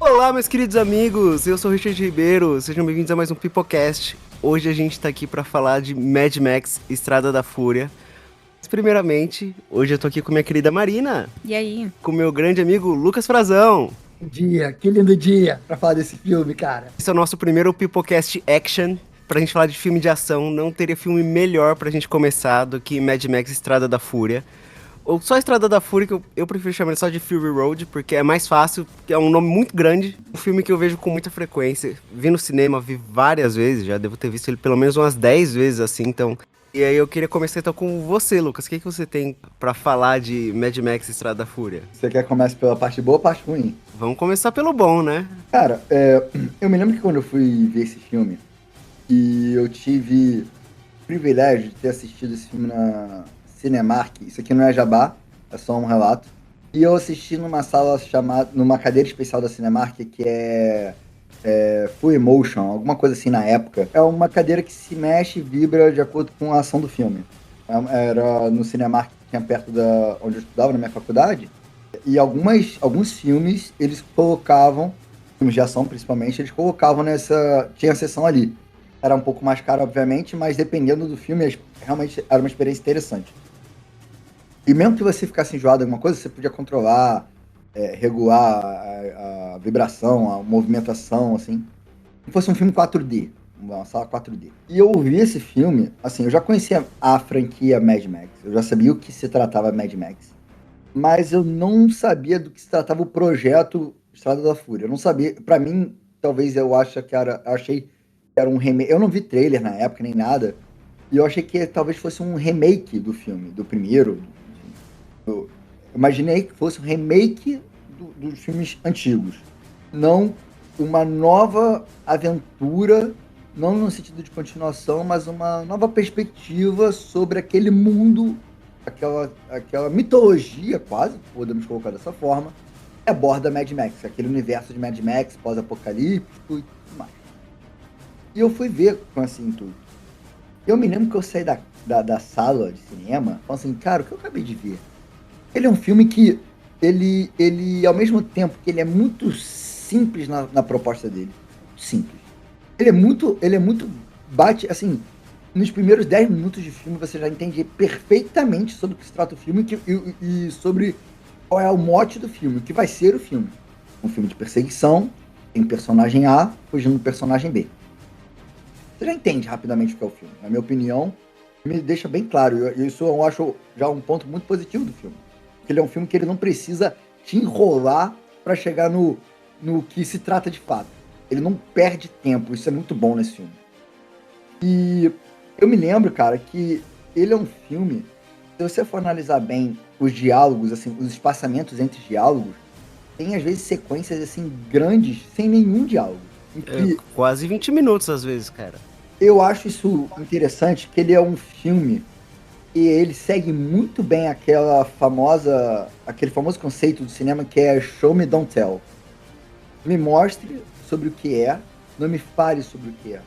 Olá, meus queridos amigos, eu sou o Richard Ribeiro, sejam bem-vindos a mais um Pipocast. Hoje a gente tá aqui pra falar de Mad Max Estrada da Fúria. Mas primeiramente, hoje eu tô aqui com minha querida Marina, E aí? com meu grande amigo Lucas Frazão. Que lindo dia pra falar desse filme, cara. Esse é o nosso primeiro Pipocast Action. Pra gente falar de filme de ação, não teria filme melhor pra gente começar do que Mad Max Estrada da Fúria. Ou só Estrada da Fúria, que eu prefiro chamar ele só de Fury Road, porque é mais fácil, porque é um nome muito grande. Um filme que eu vejo com muita frequência. Vi no cinema, vi várias vezes, já devo ter visto ele pelo menos umas 10 vezes assim, então. E aí eu queria começar então com você, Lucas. O que você tem pra falar de Mad Max Estrada da Fúria? Você quer que comece pela parte boa ou parte ruim? Vamos começar pelo bom, né? Cara, eu me lembro que quando eu fui ver esse filme, e eu tive o privilégio de ter assistido esse filme na Cinemark. Isso aqui não é jabá, é só um relato. E eu assisti numa sala chamada, numa cadeira especial da Cinemark, que é Full Emotion, alguma coisa assim na época. É uma cadeira que se mexe e vibra de acordo com a ação do filme. Era no Cinemark que tinha perto da onde eu estudava, na minha faculdade. E alguns filmes, eles colocavam, filmes de ação principalmente, eles colocavam nessa... Tinha a sessão ali. Era um pouco mais caro, obviamente, mas dependendo do filme, realmente era uma experiência interessante. E mesmo que você ficasse enjoado de alguma coisa, você podia controlar, regular a vibração, a movimentação, assim. Se fosse um filme 4D, uma sala 4D. E eu vi esse filme, assim, eu já conhecia a franquia Mad Max, eu já sabia o que se tratava Mad Max, mas eu não sabia do que se tratava o projeto Estrada da Fúria. Eu não sabia, pra mim, talvez achei que era um remake. Eu não vi trailer na época nem nada, e eu achei que talvez fosse um remake do filme, do primeiro. Eu imaginei que fosse um remake dos filmes antigos, não uma nova aventura, não no sentido de continuação, mas uma nova perspectiva sobre aquele mundo, aquela mitologia, quase, podemos colocar dessa forma, que aborda Mad Max, aquele universo de Mad Max, pós-apocalíptico e tudo mais. E eu fui ver com assim tudo. Eu me lembro que eu saí da sala de cinema falando assim, cara, o que eu acabei de ver? Ele é um filme que, ao mesmo tempo que ele é muito simples na proposta dele, simples. Ele é muito, bate, assim, nos primeiros 10 minutos de filme você já entende perfeitamente sobre o que se trata o filme e sobre qual é o mote do filme, o que vai ser o filme. Um filme de perseguição, tem personagem A fugindo do personagem B. Você já entende rapidamente o que é o filme. Na minha opinião, me deixa bem claro. Isso eu acho já um ponto muito positivo do filme. Porque ele é um filme que ele não precisa te enrolar para chegar no que se trata de fato. Ele não perde tempo. Isso é muito bom nesse filme. E eu me lembro, cara, que ele é um filme, se você for analisar bem os diálogos, assim, os espaçamentos entre diálogos, tem às vezes sequências assim grandes sem nenhum diálogo. Em que Quase 20 minutos às vezes, cara. eu acho isso interessante, que ele é um filme e ele segue muito bem aquele famoso conceito do cinema que é show me, don't tell. Me mostre sobre o que é, não me fale sobre o que é.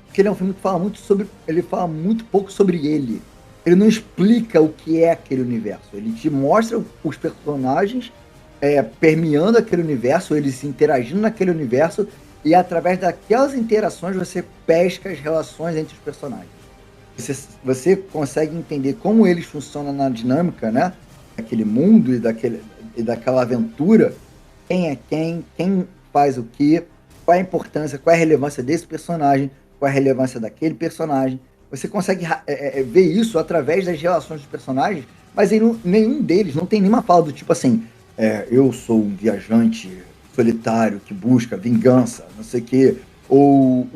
Porque ele é um filme que ele fala muito pouco sobre ele. Ele não explica o que é aquele universo. Ele te mostra os personagens permeando aquele universo, eles interagindo naquele universo, e através daquelas interações você pesca as relações entre os personagens. Você consegue entender como eles funcionam na dinâmica, né? Daquele mundo e daquela aventura. Quem é quem faz o quê, qual é a importância, qual é a relevância desse personagem, qual é a relevância daquele personagem. Você consegue ver isso através das relações dos personagens, mas nenhum deles não tem nenhuma fala do tipo assim, eu sou um viajante solitário que busca vingança, não sei o quê. Ou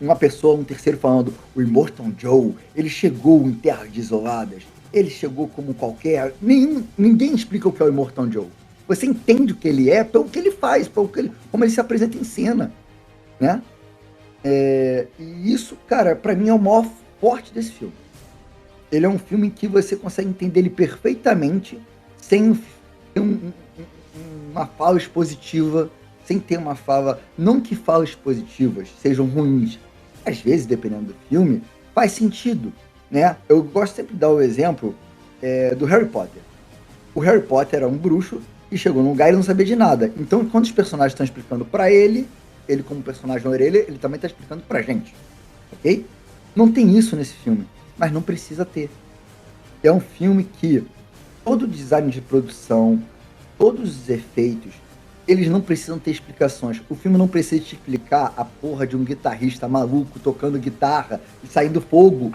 uma pessoa, um terceiro falando, o Immortal Joe, ele chegou em terras desoladas, ele chegou como qualquer... Ninguém explica o que é o Immortal Joe. Você entende o que ele é pelo que ele faz, como ele se apresenta em cena, né? E isso, cara, pra mim é o maior forte desse filme. Ele é um filme que você consegue entender ele perfeitamente, sem ter uma fala expositiva, sem ter uma fala... Não que falas positivas sejam ruins. Às vezes, dependendo do filme, faz sentido, né? Eu gosto sempre de dar o exemplo do Harry Potter. O Harry Potter era um bruxo e chegou num lugar e ele não sabia de nada. Então, quando os personagens estão explicando pra ele como personagem orelha, ele também tá explicando pra gente, ok? Não tem isso nesse filme, mas não precisa ter. É um filme que todo o design de produção, todos os efeitos, eles não precisam ter explicações. O filme não precisa te explicar a porra de um guitarrista maluco tocando guitarra e saindo fogo.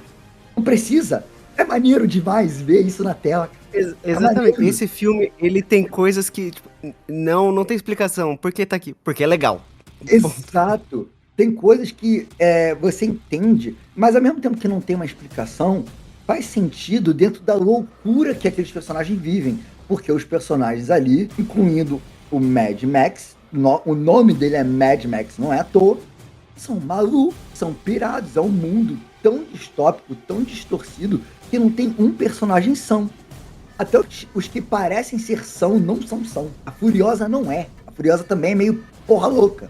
Não precisa. É maneiro demais ver isso na tela. Exatamente. Esse filme, ele tem coisas que tipo, não tem explicação. Por que tá aqui? Porque é legal. Exato. Tem coisas que você entende, mas ao mesmo tempo que não tem uma explicação, faz sentido dentro da loucura que aqueles personagens vivem. Porque os personagens ali, incluindo o Mad Max, o nome dele é Mad Max, não é à toa, são malucos, são pirados. É um mundo tão distópico, tão distorcido, que não tem um personagem são. Até os que parecem ser são, não são. A Furiosa não é. A Furiosa também é meio porra louca.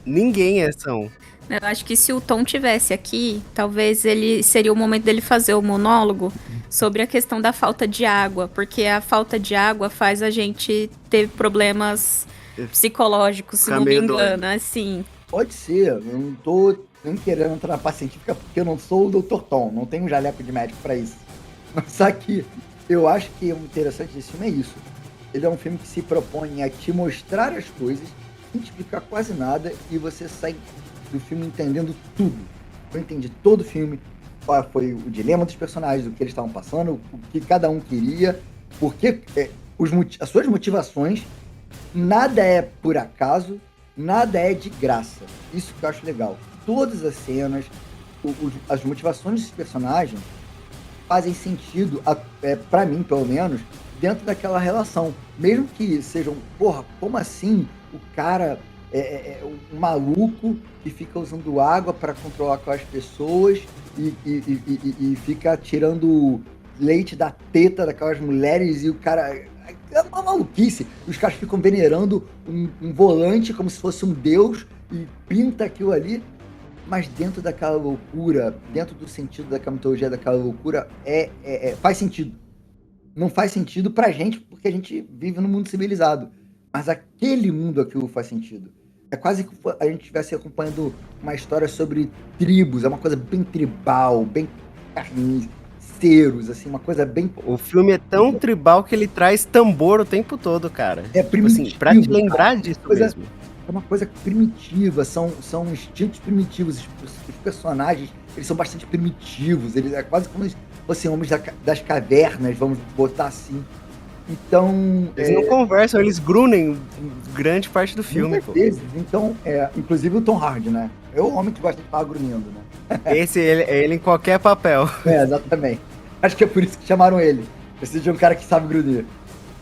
Ninguém é são. Eu acho que se o Tom tivesse aqui, talvez ele seria o momento dele fazer o monólogo sobre a questão da falta de água, porque a falta de água faz a gente ter problemas psicológicos, se não me engano, assim. Pode ser, eu não tô nem querendo entrar na parte científica porque eu não sou o Dr. Tom, não tenho um jaleco de médico pra isso. Mas só que eu acho que o interessante desse filme é isso. Ele é um filme que se propõe a te mostrar as coisas, sem te explicar quase nada, e você sai do filme entendendo tudo. Eu entendi todo o filme, qual foi o dilema dos personagens, o que eles estavam passando, o que cada um queria, porque as suas motivações, nada é por acaso, nada é de graça. Isso que eu acho legal. Todas as cenas, as motivações desses personagens fazem sentido, pra mim, pelo menos, dentro daquela relação. Mesmo que sejam, porra, como assim o cara um maluco que fica usando água para controlar aquelas pessoas e fica tirando leite da teta daquelas mulheres e o cara... É uma maluquice. Os caras ficam venerando um volante como se fosse um deus e pinta aquilo ali. Mas dentro daquela loucura, dentro do sentido daquela mitologia, daquela loucura, faz sentido. Não faz sentido pra gente, porque a gente vive num mundo civilizado. Mas aquele mundo, aquilo faz sentido. É quase que a gente estivesse acompanhando uma história sobre tribos. É uma coisa bem tribal, bem carniceiros, assim, uma coisa bem... O filme é tão tribal que ele traz tambor o tempo todo, cara. É primitivo, assim, pra te lembrar disso mesmo. É uma coisa primitiva, são instintos primitivos. Os personagens, eles são bastante primitivos. Eles é quase como se fossem homens das cavernas, vamos botar assim. Então... Eles não conversam, eles grunhem grande parte do filme. Muitas vezes. Então, inclusive o Tom Hardy, né? É o homem que gosta de estar grunhindo, né? Esse é ele em qualquer papel. Exatamente. Acho que é por isso que chamaram ele. Precisa de um cara que sabe grunhir.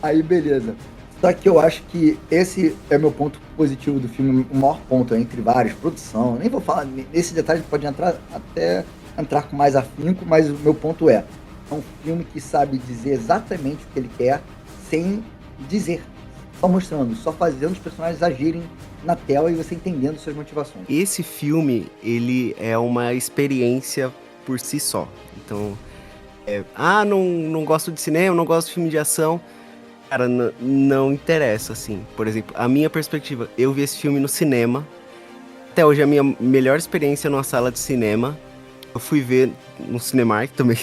Aí, beleza. Só que eu acho que esse é meu ponto positivo do filme, o maior ponto entre vários, produção. Nem vou falar, nesse detalhe pode entrar com mais afinco, mas o meu ponto é um filme que sabe dizer exatamente o que ele quer, sem dizer. Só mostrando, só fazendo os personagens agirem na tela e você entendendo suas motivações. Esse filme, ele é uma experiência por si só. Então, não gosto de cinema, não gosto de filme de ação. Cara, não interessa, assim. Por exemplo, a minha perspectiva, eu vi esse filme no cinema. Até hoje, a minha melhor experiência numa sala de cinema. Eu fui ver no Cinemark também.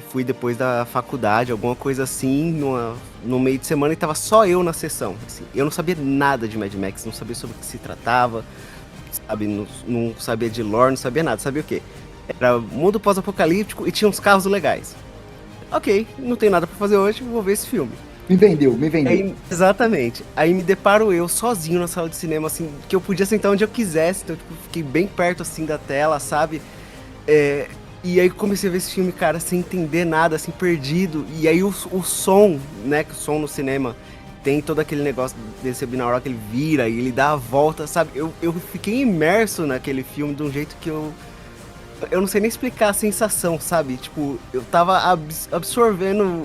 Fui depois da faculdade, alguma coisa assim, no meio de semana, e tava só eu na sessão. Assim. Eu não sabia nada de Mad Max, não sabia sobre o que se tratava, sabe? Não sabia de lore, não sabia nada. Sabia o quê? Era mundo pós-apocalíptico e tinha uns carros legais. Ok, não tem nada pra fazer hoje, vou ver esse filme. Me vendeu. Aí, exatamente. Aí me deparo eu sozinho na sala de cinema, assim, que eu podia sentar onde eu quisesse, então tipo, fiquei bem perto, assim, da tela, sabe? E aí comecei a ver esse filme, cara, sem entender nada, assim, perdido. E aí o som, né, que o som no cinema tem todo aquele negócio desse binaural que ele vira e ele dá a volta, sabe? Eu fiquei imerso naquele filme de um jeito que eu não sei nem explicar a sensação, sabe? Tipo, eu tava absorvendo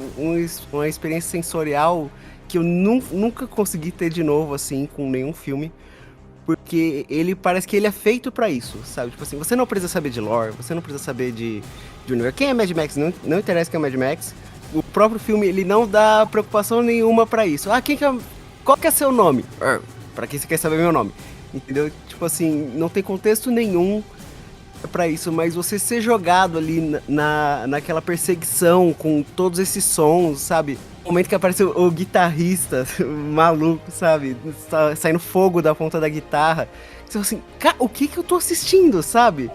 uma experiência sensorial que eu nunca consegui ter de novo, assim, com nenhum filme. Porque ele parece que ele é feito pra isso, sabe? Tipo assim, você não precisa saber de lore, você não precisa saber de universo. Quem é Mad Max? Não interessa quem é Mad Max. O próprio filme, ele não dá preocupação nenhuma pra isso. Ah, qual que é seu nome? Pra quem você quer saber meu nome? Entendeu? Tipo assim, não tem contexto nenhum pra isso, mas você ser jogado ali naquela perseguição com todos esses sons, sabe? O momento que aparece o guitarrista maluco, sabe? Saindo fogo da ponta da guitarra. Você fala assim, cara, o que eu tô assistindo, sabe?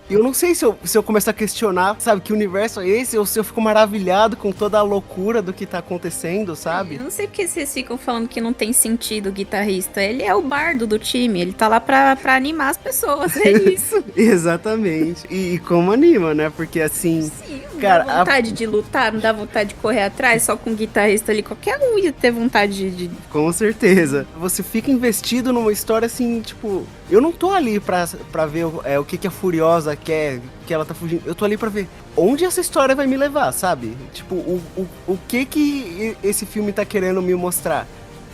Eu não sei se eu começar a questionar, sabe, que universo é esse, ou se eu fico maravilhado com toda a loucura do que tá acontecendo, sabe? Eu não sei porque vocês ficam falando que não tem sentido o guitarrista. Ele é o bardo do time, ele tá lá pra animar as pessoas, é isso. Exatamente. E como anima, né? Porque assim... Sim, não cara, dá vontade de lutar, não dá vontade de correr atrás, só com o guitarrista ali. Qualquer um ia ter vontade de... Com certeza. Você fica investido numa história assim, tipo... Eu não tô ali pra ver o que a Furiosa quer, que ela tá fugindo. Eu tô ali pra ver onde essa história vai me levar, sabe? Tipo, o que esse filme tá querendo me mostrar.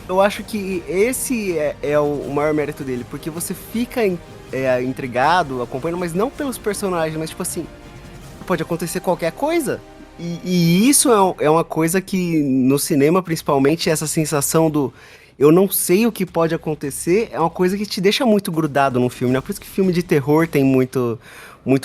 Eu acho que esse é o maior mérito dele, porque você fica intrigado, acompanhando, mas não pelos personagens, mas tipo assim, pode acontecer qualquer coisa. E isso é uma coisa que no cinema, principalmente, essa sensação do eu não sei o que pode acontecer, é uma coisa que te deixa muito grudado no filme, né? Por isso que filme de terror tem muito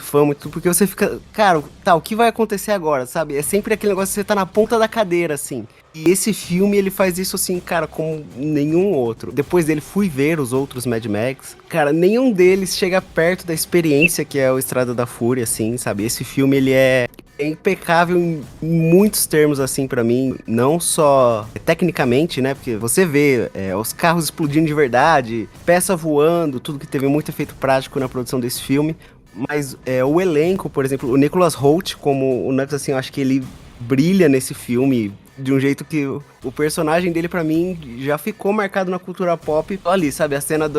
fã, porque você fica, cara, tá, o que vai acontecer agora, sabe? É sempre aquele negócio que você tá na ponta da cadeira, assim. E esse filme, ele faz isso assim, cara, como nenhum outro. Depois dele, fui ver os outros Mad Max. Cara, nenhum deles chega perto da experiência que é o Estrada da Fúria, assim, sabe? Esse filme, ele é impecável em muitos termos, assim, pra mim. Não só tecnicamente, né? Porque você vê os carros explodindo de verdade, peça voando, tudo que teve muito efeito prático na produção desse filme. Mas o elenco, por exemplo, o Nicholas Hoult, como o Knuckles, assim, eu acho que ele brilha nesse filme de um jeito que o personagem dele, pra mim, já ficou marcado na cultura pop. Ali, sabe, a cena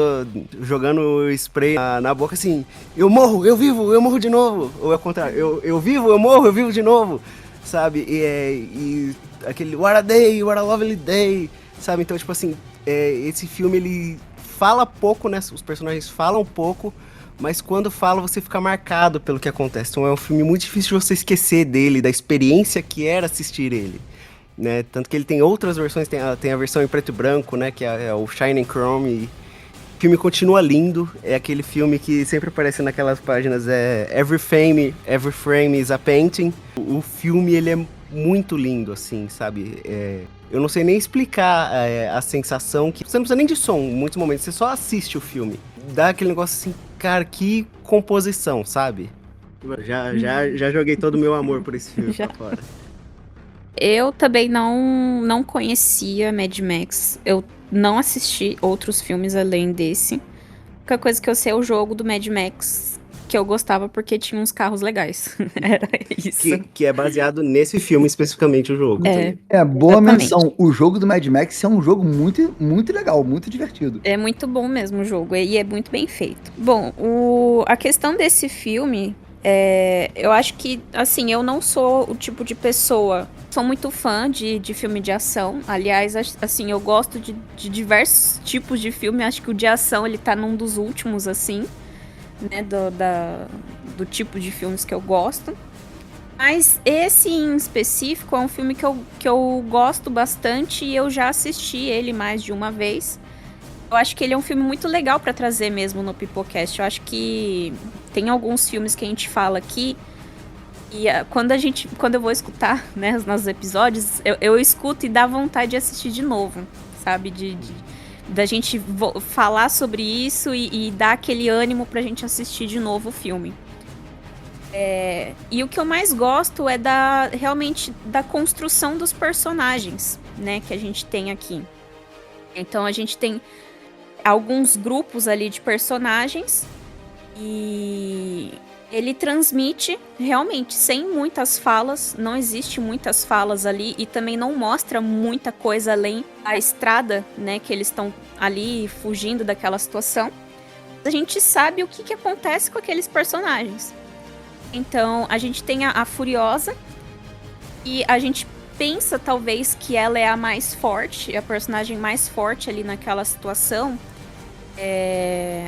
jogando spray na boca, assim, eu morro, eu vivo, eu morro de novo. Ou é o contrário, eu vivo, eu morro, eu vivo de novo, sabe? E aquele what a day, what a lovely day, sabe? Então, tipo assim, esse filme, ele fala pouco, né? Os personagens falam pouco, mas quando fala, você fica marcado pelo que acontece. Então é um filme muito difícil de você esquecer dele, da experiência que era assistir ele. Né? Tanto que ele tem outras versões, tem a versão em preto e branco, né? Que é o Shining Chrome. E o filme continua lindo. É aquele filme que sempre aparece naquelas páginas, Every Frame is a Painting. O filme, ele é muito lindo, assim, sabe? Eu não sei nem explicar a sensação que... Você não precisa nem de som, em muitos momentos. Você só assiste o filme. Dá aquele negócio assim, cara, que composição, sabe? Já joguei todo o meu amor por esse filme pra fora. Eu também não conhecia Mad Max. Eu não assisti outros filmes além desse. A única coisa que eu sei é o jogo do Mad Max, que eu gostava porque tinha uns carros legais. Era isso. Que é baseado nesse filme, especificamente, o jogo. Boa exatamente. menção. O jogo do Mad Max é um jogo muito, muito legal, muito divertido. É muito bom mesmo o jogo, e é muito bem feito. Bom, a questão desse filme, eu acho que, assim, eu não sou o tipo de pessoa... Sou muito fã de filme de ação. Aliás, assim, eu gosto de diversos tipos de filme. Acho que o de ação, ele tá num dos últimos, assim, né, do tipo de filmes que eu gosto. Mas esse em específico é um filme que eu gosto bastante e eu já assisti ele mais de uma vez. Eu acho que ele é um filme muito legal pra trazer mesmo no Pipocast. Eu acho que tem alguns filmes que a gente fala aqui e quando eu vou escutar, né, nos episódios, eu escuto e dá vontade de assistir de novo, sabe? Da gente falar sobre isso e dar aquele ânimo pra gente assistir de novo o filme. E o que eu mais gosto é realmente da construção dos personagens, né, que a gente tem aqui. Então a gente tem alguns grupos ali de personagens e ele transmite realmente sem muitas falas, não existe muitas falas ali e também não mostra muita coisa além da estrada, né, que eles estão ali fugindo daquela situação. A gente sabe o que acontece com aqueles personagens. Então, a gente tem a Furiosa e a gente pensa talvez que ela é a mais forte, a personagem mais forte ali naquela situação,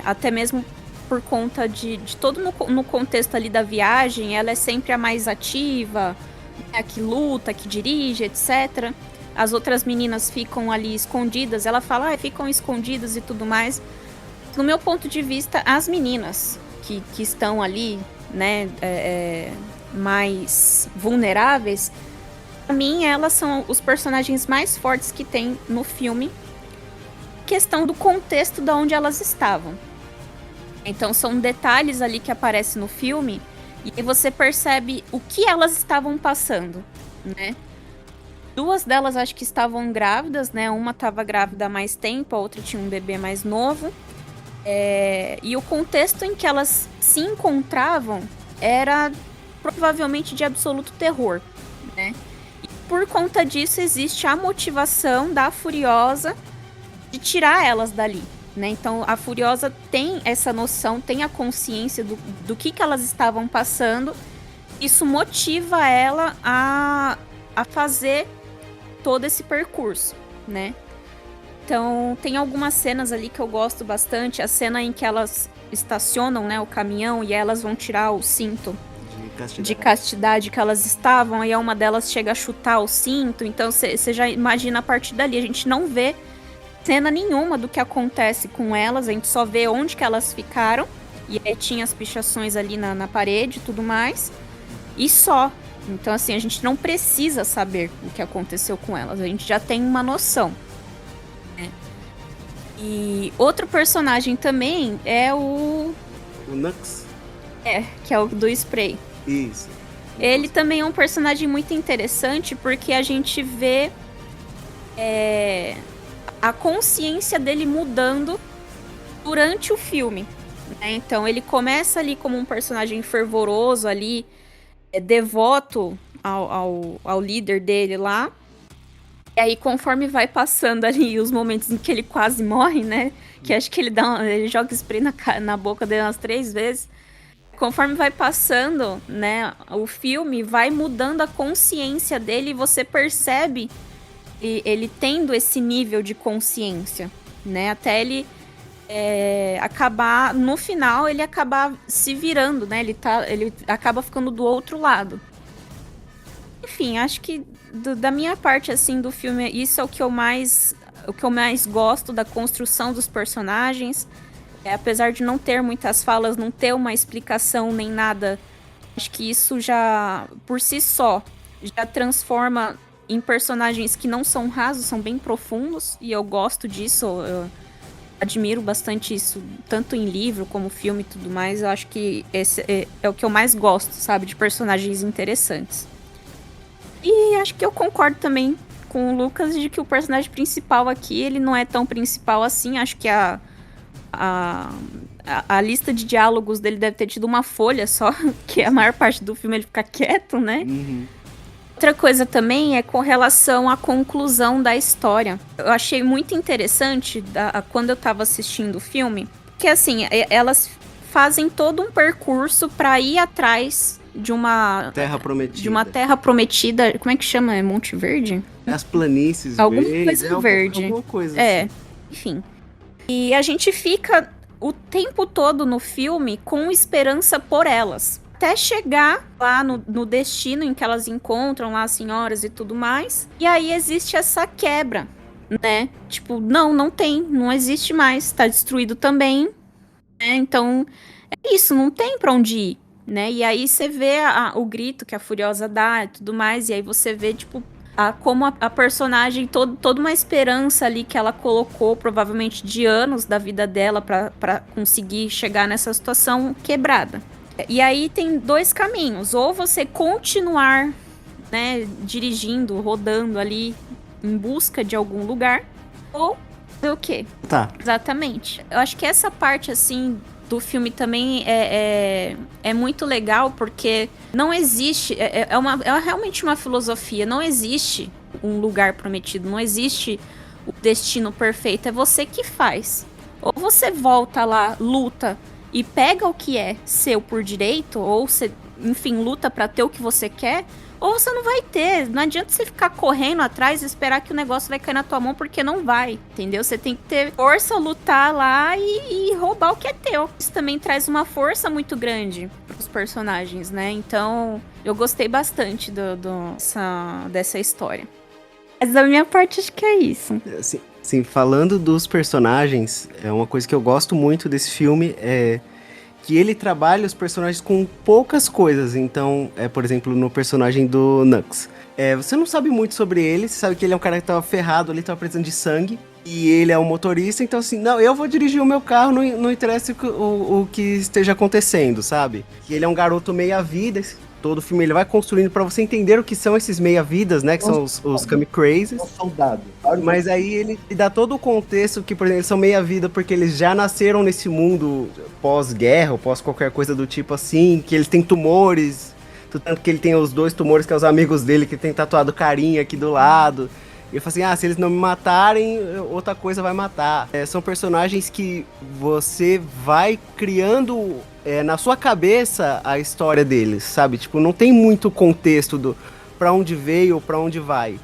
até mesmo por conta de todo no contexto ali da viagem, ela é sempre a mais ativa, a que luta, que dirige, etc. As outras meninas ficam ali escondidas. Ela fala, ficam escondidas e tudo mais. No meu ponto de vista, as meninas que estão ali, né, mais vulneráveis, pra mim, elas são os personagens mais fortes que tem no filme. Questão do contexto de onde elas estavam. Então, são detalhes ali que aparecem no filme e aí você percebe o que elas estavam passando, né? 2 delas acho que estavam grávidas, né? Uma estava grávida há mais tempo, a outra tinha um bebê mais novo. E o contexto em que elas se encontravam era provavelmente de absoluto terror, né? E por conta disso existe a motivação da Furiosa de tirar elas dali, né? Então a Furiosa tem essa noção, tem a consciência do que elas estavam passando. Isso motiva ela a fazer todo esse percurso, né? Então, tem algumas cenas ali que eu gosto bastante. A cena em que elas estacionam, né, o caminhão e elas vão tirar o cinto de castidade que elas estavam. Aí uma delas chega a chutar o cinto. Então, você já imagina a partir dali. A gente não vê cena nenhuma do que acontece com elas. A gente só vê onde que elas ficaram. E aí tinha as pichações ali na parede e tudo mais. E só. Então, assim, a gente não precisa saber o que aconteceu com elas. A gente já tem uma noção. E outro personagem também é o Nux? Que é o do spray. Isso. Ele também é um personagem muito interessante porque a gente vê a consciência dele mudando durante o filme, né? Então ele começa ali como um personagem fervoroso ali, devoto ao líder dele lá. E aí, conforme vai passando ali os momentos em que ele quase morre, né? Que acho que ele joga spray na boca dele umas 3 vezes. Conforme vai passando, né? O filme vai mudando a consciência dele e você percebe ele tendo esse nível de consciência, né? Até ele acabar... No final, ele acabar se virando, né? Ele acaba ficando do outro lado. Enfim, acho que da minha parte, assim, do filme, isso é o que eu mais gosto da construção dos personagens. Apesar de não ter muitas falas, não ter uma explicação nem nada, acho que isso já, por si só, já transforma em personagens que não são rasos, são bem profundos. E eu gosto disso, eu admiro bastante isso, tanto em livro como filme e tudo mais. Eu acho que esse é o que eu mais gosto, sabe, de personagens interessantes. E acho que eu concordo também com o Lucas de que o personagem principal aqui, ele não é tão principal assim. Acho que a lista de diálogos dele deve ter tido uma folha só, que a maior parte do filme ele fica quieto, né? Uhum. Outra coisa também é com relação à conclusão da história. Eu achei muito interessante quando eu tava assistindo o filme, que assim, elas fazem todo um percurso pra ir atrás de uma terra prometida. Como é que chama? É Monte Verde? As planícies alguma verdes. Coisa verde. Alguma coisa assim. Enfim. E a gente fica o tempo todo no filme com esperança por elas. Até chegar lá no destino em que elas encontram lá as senhoras e tudo mais. E aí existe essa quebra, né? Tipo, não existe mais. Tá destruído também. Né? Então, é isso, não tem pra onde ir. Né? E aí você vê o grito que a Furiosa dá e tudo mais, e aí você vê, tipo, como a personagem, toda uma esperança ali que ela colocou, provavelmente de anos da vida dela, pra conseguir chegar nessa situação quebrada. E aí tem 2 caminhos, ou você continuar, né, dirigindo, rodando ali em busca de algum lugar, ou fazer o quê? Tá. Exatamente. Eu acho que essa parte, assim, do filme também é muito legal, porque não existe... É realmente uma filosofia. Não existe um lugar prometido. Não existe o destino perfeito. É você que faz. Ou você volta lá, luta e pega o que é seu por direito, ou você, enfim, luta pra ter o que você quer, ou você não vai ter. Não adianta você ficar correndo atrás e esperar que o negócio vai cair na tua mão, porque não vai, entendeu? Você tem que ter força, lutar lá e roubar o que é teu. Isso também traz uma força muito grande pros personagens, né? Então, eu gostei bastante dessa história. Mas da minha parte, acho que é isso. Sim, falando dos personagens, é uma coisa que eu gosto muito desse filme, é que ele trabalha os personagens com poucas coisas. Então, por exemplo, no personagem do Nux. Você não sabe muito sobre ele, você sabe que ele é um cara que tava ferrado ali, tava precisando de sangue. E ele é um motorista, então assim, não, eu vou dirigir o meu carro, não interessa o que esteja acontecendo, sabe? E ele é um garoto meia-vida, todo filme ele vai construindo pra você entender o que são esses meia-vidas, né? Que são os Kami Crazes. Um soldado. Mas aí ele dá todo o contexto que, por exemplo, eles são meia-vida porque eles já nasceram nesse mundo pós-guerra, ou pós qualquer coisa do tipo assim, que eles têm tumores, tanto que ele tem os 2 tumores que é os amigos dele, que tem tatuado carinha aqui do lado. E eu falo assim, se eles não me matarem, outra coisa vai matar. São personagens que você vai criando na sua cabeça a história deles, sabe? Tipo, não tem muito contexto do pra onde veio ou pra onde vai.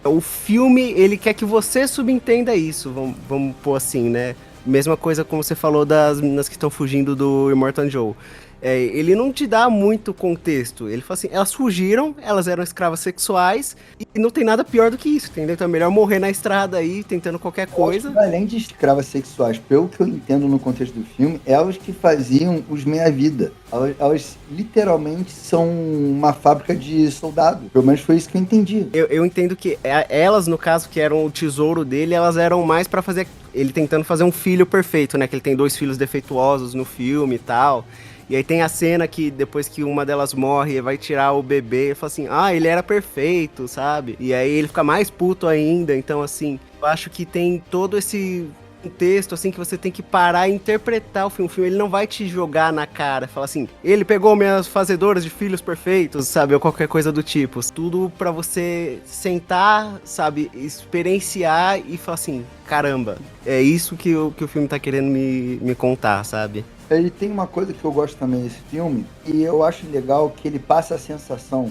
O filme, ele quer que você subentenda isso, vamos pôr assim, né? Mesma coisa como você falou das meninas que estão fugindo do Immortan Joe. Ele não te dá muito contexto. Ele fala assim, elas fugiram, elas eram escravas sexuais, e não tem nada pior do que isso, entendeu? Então é melhor morrer na estrada aí, tentando qualquer coisa. Além de escravas sexuais, pelo que eu entendo no contexto do filme, elas que faziam os meia-vida. Elas literalmente são uma fábrica de soldado. Pelo menos foi isso que eu entendi. Eu entendo que elas, no caso, que eram o tesouro dele, elas eram mais pra fazer... Ele tentando fazer um filho perfeito, né? Que ele tem 2 filhos defeituosos no filme e tal. E aí tem a cena que depois que uma delas morre, vai tirar o bebê e fala assim, ele era perfeito, sabe? E aí ele fica mais puto ainda. Então, assim, eu acho que tem todo esse contexto, assim, que você tem que parar e interpretar o filme. O filme, ele não vai te jogar na cara, falar assim, ele pegou minhas fazedoras de filhos perfeitos, sabe? Ou qualquer coisa do tipo. Tudo pra você sentar, sabe? Experienciar e falar assim, caramba, é isso que o filme tá querendo me contar, sabe? Ele tem uma coisa que eu gosto também desse filme, e eu acho legal que ele passa a sensação,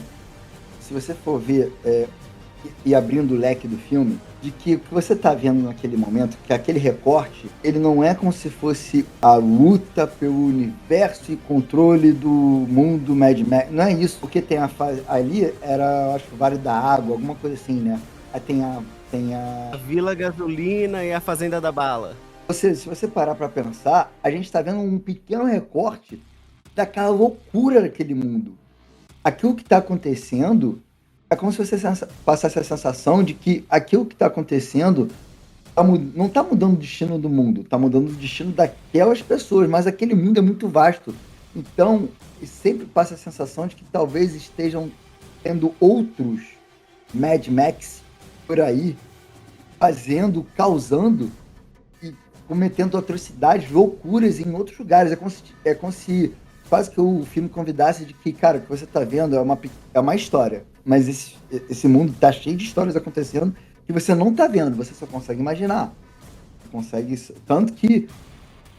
se você for ver e abrindo o leque do filme, de que o que você está vendo naquele momento, que aquele recorte, ele não é como se fosse a luta pelo universo e controle do mundo Mad Max. Não é isso, porque tem a fase ali, era, acho que o Vale da Água, alguma coisa assim, né? Aí tem a Vila Gasolina e a Fazenda da Bala. Se você parar para pensar, a gente está vendo um pequeno recorte daquela loucura daquele mundo. Aquilo que está acontecendo é como se você passasse a sensação de que aquilo que está acontecendo não está mudando o destino do mundo, está mudando o destino daquelas pessoas, mas aquele mundo é muito vasto. Então, sempre passa a sensação de que talvez estejam tendo outros Mad Max por aí, causando cometendo atrocidades, loucuras em outros lugares. É como se quase que o filme convidasse de que, cara, o que você tá vendo é uma história, mas esse mundo tá cheio de histórias acontecendo que você não tá vendo, você só consegue imaginar. Tanto que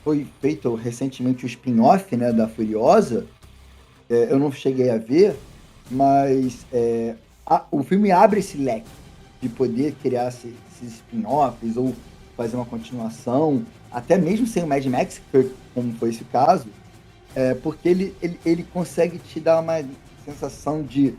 foi feito recentemente o spin-off, né, da Furiosa, eu não cheguei a ver, mas o filme abre esse leque de poder criar esses spin-offs ou fazer uma continuação, até mesmo sem o Mad Max, como foi esse o caso, porque ele consegue te dar uma sensação de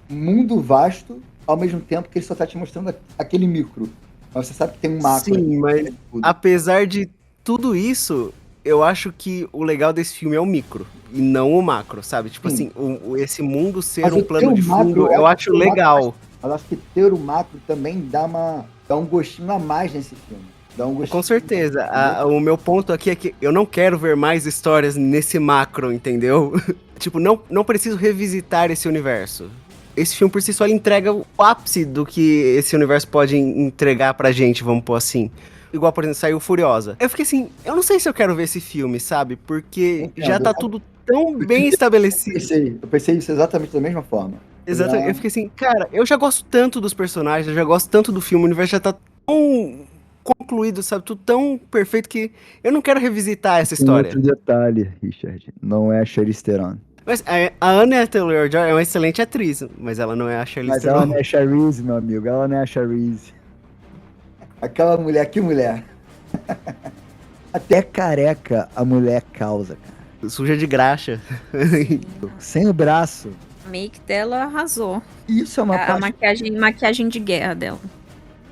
mundo vasto, ao mesmo tempo que ele só está te mostrando aquele micro. Mas você sabe que tem um macro. Sim, mas apesar de tudo isso, eu acho que o legal desse filme é o micro, e não o macro, sabe? Tipo Sim. assim, esse mundo ser Mas um plano de fundo, eu acho legal. Mas acho que ter o macro também dá um gostinho a mais nesse filme. Com certeza. O meu ponto aqui é que eu não quero ver mais histórias nesse macro, entendeu? Tipo, não preciso revisitar esse universo. Esse filme por si só ele entrega o ápice do que esse universo pode entregar pra gente, vamos pôr assim. Igual, por exemplo, saiu Furiosa. Eu fiquei assim, eu não sei se eu quero ver esse filme, sabe? Porque já tá tudo tão bem estabelecido. Eu pensei isso exatamente da mesma forma. Exatamente. Eu fiquei assim, cara, eu já gosto tanto dos personagens, eu já gosto tanto do filme, o universo já tá tão concluído, sabe? Tudo tão perfeito que eu não quero revisitar essa história. Outro detalhe, Richard, não é a Charlize Theron. Mas a Anya Taylor-Joy é uma excelente atriz, mas ela não é a Charlize Mas ela Theron. não é a Charlize, meu amigo. Ela não é a Charlize. Aquela mulher, que mulher? Até careca a mulher causa, cara. Suja de graxa. Sem o braço. A make dela arrasou. Isso é uma A parte... maquiagem de guerra dela.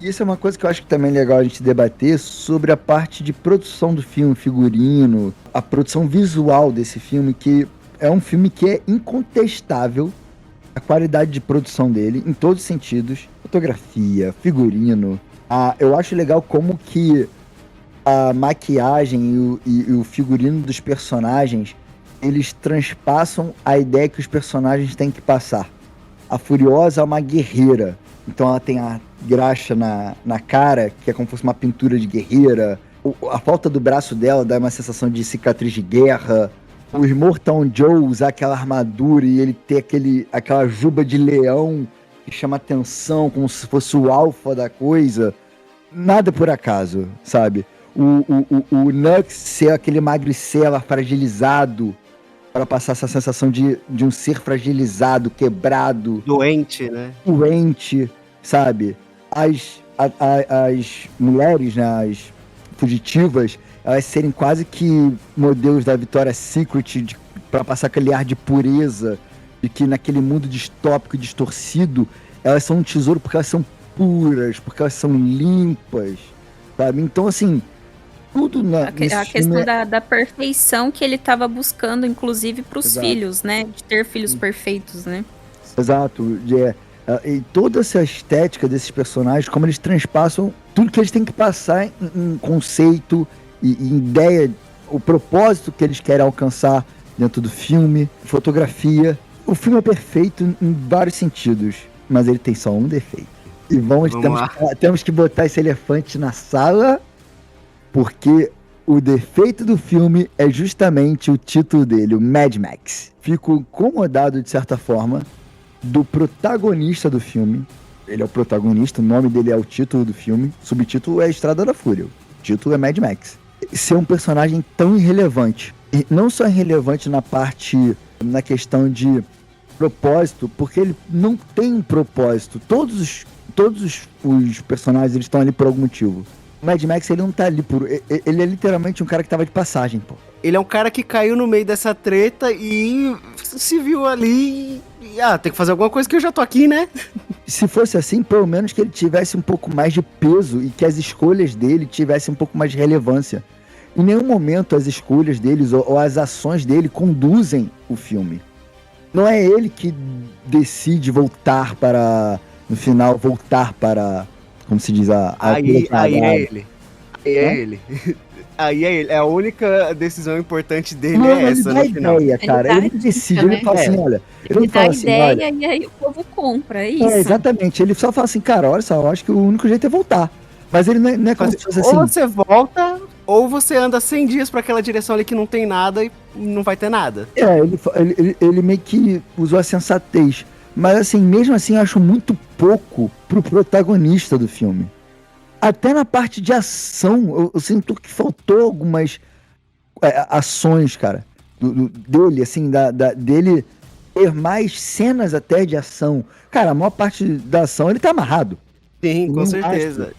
Isso é uma coisa que eu acho que também é legal a gente debater sobre a parte de produção do filme, figurino, a produção visual desse filme, que é um filme que é incontestável a qualidade de produção dele, em todos os sentidos. Fotografia, figurino. Eu acho legal como que a maquiagem e o figurino dos personagens, eles transpassam a ideia que os personagens têm que passar. A Furiosa é uma guerreira, então ela tem a graxa na cara, que é como se fosse uma pintura de guerreira. A falta do braço dela dá uma sensação de cicatriz de guerra. O Immortal Joe usar aquela armadura e ele ter aquela juba de leão que chama atenção, como se fosse o alfa da coisa. Nada por acaso, sabe? O Nux ser aquele magricela fragilizado para passar essa sensação de um ser fragilizado, quebrado, Doente, né? doente, sabe? As mulheres, né, as fugitivas, elas serem quase que modelos da Victoria's Secret para passar aquele ar de pureza, de que naquele mundo distópico e distorcido, elas são um tesouro porque elas são puras, porque elas são limpas, sabe? Então, assim, tudo A questão da perfeição que ele estava buscando, inclusive, para os Exato. filhos, né? De ter filhos perfeitos, né? Exato, e toda essa estética desses personagens, como eles transpassam tudo que eles têm que passar em conceito e em ideia, o propósito que eles querem alcançar dentro do filme, fotografia. O filme é perfeito em vários sentidos, mas ele tem só um defeito. E temos que botar esse elefante na sala, porque o defeito do filme é justamente o título dele, o Mad Max. Fico incomodado, de certa forma, do protagonista do filme. Ele é o protagonista, o nome dele é o título do filme, o subtítulo é Estrada da Fúria, o título é Mad Max. Ser um personagem tão irrelevante, e não só irrelevante na questão de propósito, porque ele não tem um propósito. Todos os personagens, eles estão ali por algum motivo. O Mad Max, ele não tá ali ele é literalmente um cara que tava de passagem, pô. Ele é um cara que caiu no meio dessa treta e se viu ali e tem que fazer alguma coisa que eu já tô aqui, né? Se fosse assim, pelo menos que ele tivesse um pouco mais de peso e que as escolhas dele tivessem um pouco mais de relevância. Em nenhum momento as escolhas deles ou as ações dele conduzem o filme. Não é ele que decide voltar para, como se diz, Aí é ele. Aí é ele. A única decisão importante dele não, é ele essa dá no final. ideia, cara. Ele decide, ele fala assim, olha... Ele dá fala assim, ideia olha, e aí o povo compra, é isso. exatamente. Ele só fala assim, cara, olha só, eu acho que o único jeito é voltar. Mas ele não é como se fosse assim... Ou você volta, ou você anda 100 dias pra aquela direção ali que não tem nada e não vai ter nada. Ele meio que usou a sensatez. Mas assim, mesmo assim, eu acho muito pouco pro protagonista do filme. Até na parte de ação, eu sinto que faltou algumas ações, cara, dele, assim, dele ter mais cenas até de ação. Cara, a maior parte da ação ele tá amarrado. Sim, com certeza.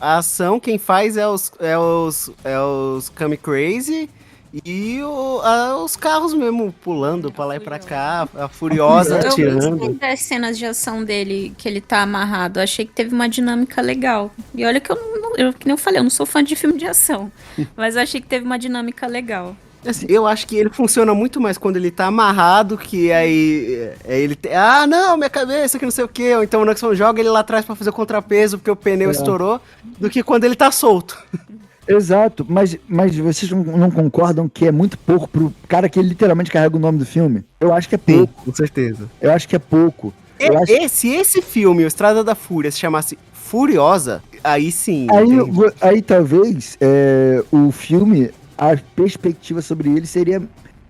A ação quem faz é os Kami Crazy e os carros mesmo pulando pra lá e pra cá, a Furiosa Eu atirando. gostei das cenas de ação dele, que ele tá amarrado. Achei que teve uma dinâmica legal. E olha que que nem eu falei, eu não sou fã de filme de ação. Mas eu achei que teve uma dinâmica legal. Assim, eu acho que ele funciona muito mais quando ele tá amarrado, que aí ele não, minha cabeça, que não sei o que, ou então o Nuxon joga ele lá atrás pra fazer o contrapeso porque o pneu estourou, do que quando ele tá solto. Exato, mas vocês não concordam que é muito pouco pro cara que literalmente carrega o nome do filme? Eu acho que é pouco. Com certeza. Eu acho que é pouco. Se esse filme, o Estrada da Fúria, se chamasse Furiosa, aí sim. Aí talvez o filme, a perspectiva sobre ele seria...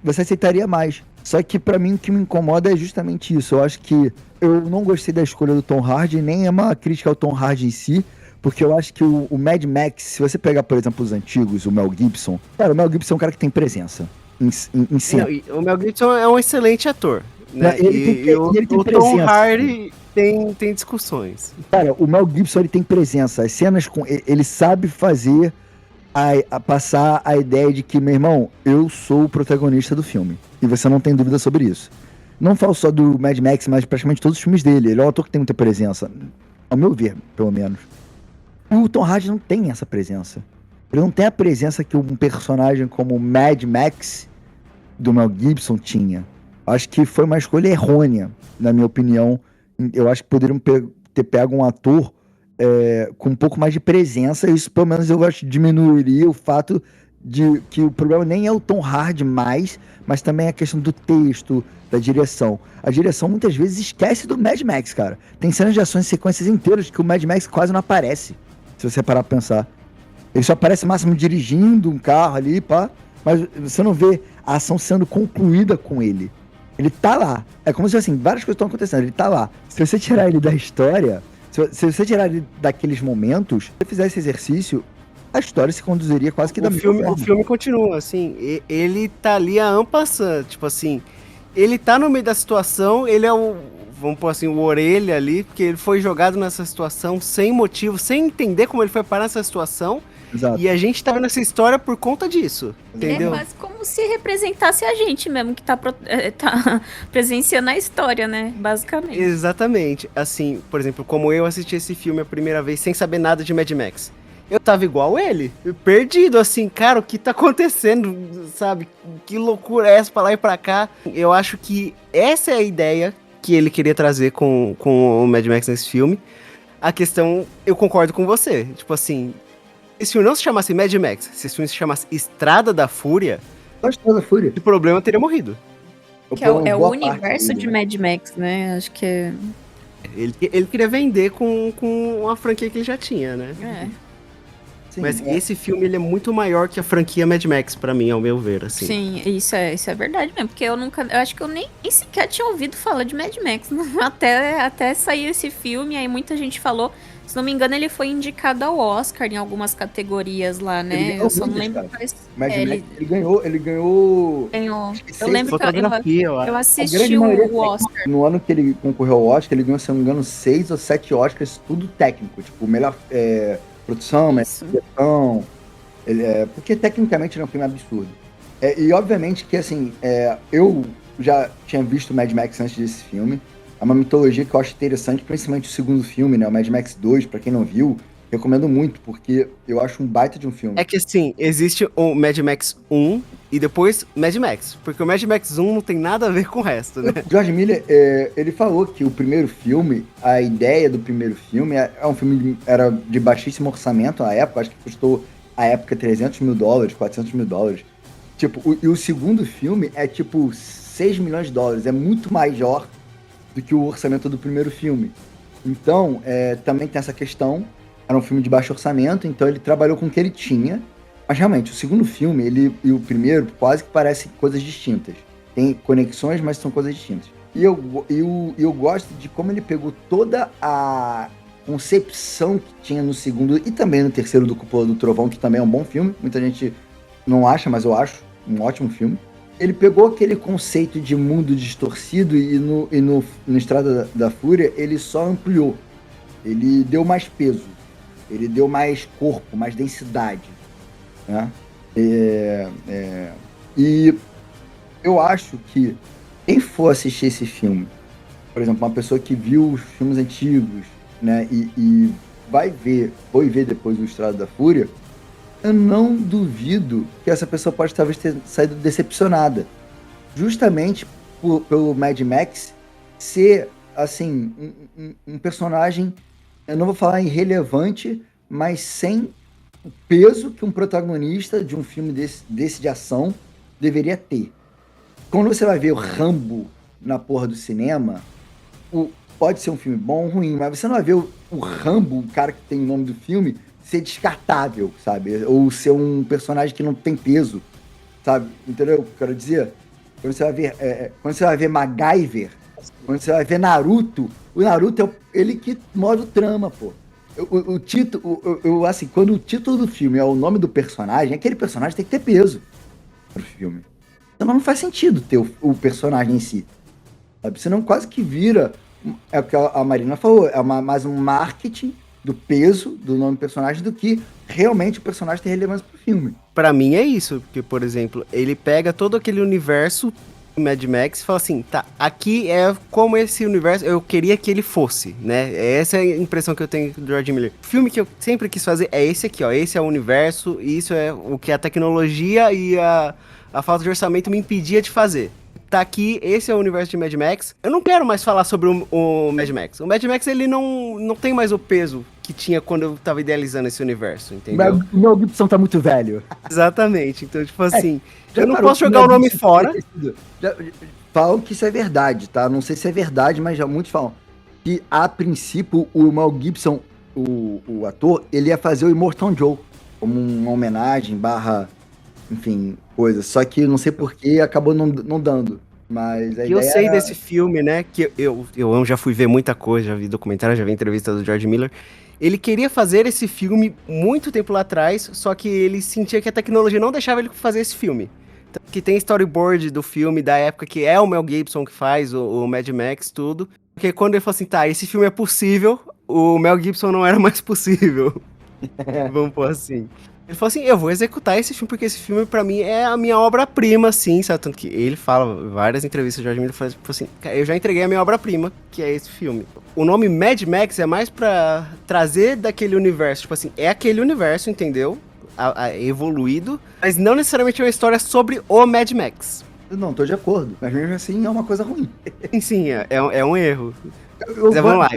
Você aceitaria mais. Só que pra mim o que me incomoda é justamente isso. Eu acho que eu não gostei da escolha do Tom Hardy, nem é uma crítica ao Tom Hardy em si, porque eu acho que o Mad Max, se você pegar, por exemplo, os antigos, o Mel Gibson... Cara, o Mel Gibson é um cara que tem presença. em cena. Não, e o Mel Gibson é um excelente ator, né? Não, ele tem O Tom presença. Hardy tem discussões. Cara, o Mel Gibson, ele tem presença. As cenas com ele sabe fazer passar a ideia de que, meu irmão, eu sou o protagonista do filme. E você não tem dúvida sobre isso. Não falo só do Mad Max, mas praticamente todos os filmes dele. Ele é um ator que tem muita presença. Ao meu ver, pelo menos. O Tom Hardy não tem essa presença. Ele não tem a presença que um personagem como o Mad Max do Mel Gibson tinha. Acho que foi uma escolha errônea, na minha opinião. Eu acho que poderiam ter pego um ator com um pouco mais de presença. Isso, pelo menos, eu acho que diminuiria o fato de que o problema nem é o Tom Hardy mais, mas também a questão do texto, da direção. A direção, muitas vezes, esquece do Mad Max, cara. Tem cenas de ações e sequências inteiras que o Mad Max quase não aparece, se você parar pra pensar. Ele só aparece máximo dirigindo um carro ali, pá, mas você não vê a ação sendo concluída com ele. Ele tá lá. É como se, assim, várias coisas estão acontecendo. Ele tá lá. Se você tirar ele da história, se você tirar ele daqueles momentos, se você fizer esse exercício, a história se conduziria quase que da mesma forma. O filme continua, assim, ele tá ali a en passant, tipo assim, ele tá no meio da situação, ele é vamos pôr assim, o orelha ali, porque ele foi jogado nessa situação sem motivo, sem entender como ele foi parar nessa situação. Exato. E a gente tá vendo essa história por conta disso, entendeu? É quase como se representasse a gente mesmo, que tá presenciando a história, né? Basicamente. Exatamente. Assim, por exemplo, como eu assisti esse filme a primeira vez sem saber nada de Mad Max. Eu tava igual ele, perdido, assim, cara, o que tá acontecendo, sabe? Que loucura é essa pra lá e pra cá? Eu acho que essa é a ideia que ele queria trazer com o Mad Max nesse filme. A questão, eu concordo com você, tipo assim, se esse filme não se chamasse Mad Max, se esse filme se chamasse Estrada da Fúria, A Estrada da Fúria. o problema teria morrido. Que é o universo de Mad Max, né? Acho que é... Ele queria vender com a franquia que ele já tinha, né? Sim, mas esse filme, ele é muito maior que a franquia Mad Max, pra mim, ao meu ver, assim. Sim, isso é verdade mesmo, porque eu acho que eu nem sequer tinha ouvido falar de Mad Max, até sair esse filme, aí muita gente falou, se não me engano, ele foi indicado ao Oscar em algumas categorias lá, né? Eu só não lembro quais... Mad Max, ele ganhou... Eu lembro que eu assisti o Oscar. No ano que ele concorreu ao Oscar, ele ganhou, se não me engano, 6 ou 7 Oscars, tudo técnico, tipo, melhor... produção, direção, porque tecnicamente ele é um filme absurdo. E obviamente que, assim, eu já tinha visto Mad Max antes desse filme. É uma mitologia que eu acho interessante, principalmente o segundo filme, né? O Mad Max 2, pra quem não viu, recomendo muito, porque eu acho um baita de um filme. É que, assim, existe o Mad Max 1 e depois Mad Max, porque o Mad Max 1 não tem nada a ver com o resto, né? O George Miller, ele falou que o primeiro filme, a ideia do primeiro filme um filme era de baixíssimo orçamento na época, acho que custou, à época, $300 mil, $400 mil. Tipo, e o segundo filme é tipo $6 milhões, é muito maior do que o orçamento do primeiro filme. Então, também tem essa questão, era um filme de baixo orçamento, então ele trabalhou com o que ele tinha. Mas realmente, o segundo filme ele e o primeiro quase que parecem coisas distintas. Tem conexões, mas são coisas distintas. E eu gosto de como ele pegou toda a concepção que tinha no segundo e também no terceiro do Cúpula do Trovão, que também é um bom filme. Muita gente não acha, mas eu acho um ótimo filme. Ele pegou aquele conceito de mundo distorcido e no Estrada da Fúria ele só ampliou. Ele deu mais peso. Ele deu mais corpo, mais densidade. Né? E eu acho que quem for assistir esse filme, por exemplo, uma pessoa que viu os filmes antigos, né, e foi ver depois o Estrada da Fúria, eu não duvido que essa pessoa pode talvez ter saído decepcionada, justamente pelo Mad Max ser, assim, um personagem, eu não vou falar irrelevante, mas sem o peso que um protagonista de um filme desse de ação deveria ter. Quando você vai ver o Rambo na porra do cinema, pode ser um filme bom ou ruim, mas você não vai ver o Rambo, o cara que tem o nome do filme, ser descartável, sabe? Ou ser um personagem que não tem peso, sabe? Entendeu o que eu quero dizer? Quando você vai ver MacGyver, quando você vai ver Naruto, o Naruto é ele que move o trama, pô. O título, assim, quando o título do filme é o nome do personagem, aquele personagem tem que ter peso pro filme. Senão não faz sentido ter o personagem em si. Sabe? Senão quase que vira, é o que a Marina falou, mais um marketing do peso do nome do personagem do que realmente o personagem ter relevância pro filme. Pra mim é isso, porque, por exemplo, ele pega todo aquele universo do Mad Max e fala assim, tá, aqui é como esse universo eu queria que ele fosse, né? Essa é a impressão que eu tenho do George Miller. O filme que eu sempre quis fazer é esse aqui, ó, esse é o universo, e isso é o que a tecnologia e a falta de orçamento me impedia de fazer. Tá aqui, esse é o universo de Mad Max. Eu não quero mais falar sobre o Mad Max. O Mad Max, ele não tem mais o peso que tinha quando eu tava idealizando esse universo, entendeu? O Mel Gibson tá muito velho. Exatamente. Então, tipo assim, Já eu não parou posso que jogar o Mel nome Gibson fora. Falam que isso é verdade, tá? Não sei se é verdade, mas já muitos falam que, a princípio, o Mel Gibson, o ator, ele ia fazer o Immortal Joe como uma homenagem, enfim, coisa. Só que não sei porquê, acabou não dando. Mas a Que eu ideia sei era... desse filme, né? Que eu já fui ver muita coisa, já vi documentário, já vi entrevista do George Miller. Ele queria fazer esse filme muito tempo lá atrás, só que ele sentia que a tecnologia não deixava ele fazer esse filme. Tanto que tem storyboard do filme da época que é o Mel Gibson que faz, o Mad Max, tudo. Porque quando ele falou assim, tá, esse filme é possível, o Mel Gibson não era mais possível. Vamos pôr assim. Ele falou assim, eu vou executar esse filme, porque esse filme pra mim é a minha obra-prima, assim, sabe? Tanto que ele fala, várias entrevistas do George Miller, fala assim, eu já entreguei a minha obra-prima, que é esse filme. O nome Mad Max é mais pra trazer daquele universo, tipo assim, é aquele universo, entendeu? Evoluído, mas não necessariamente é uma história sobre o Mad Max. Não, tô de acordo. Mas mesmo assim é uma coisa ruim. Sim, é um erro. Mas vamos lá.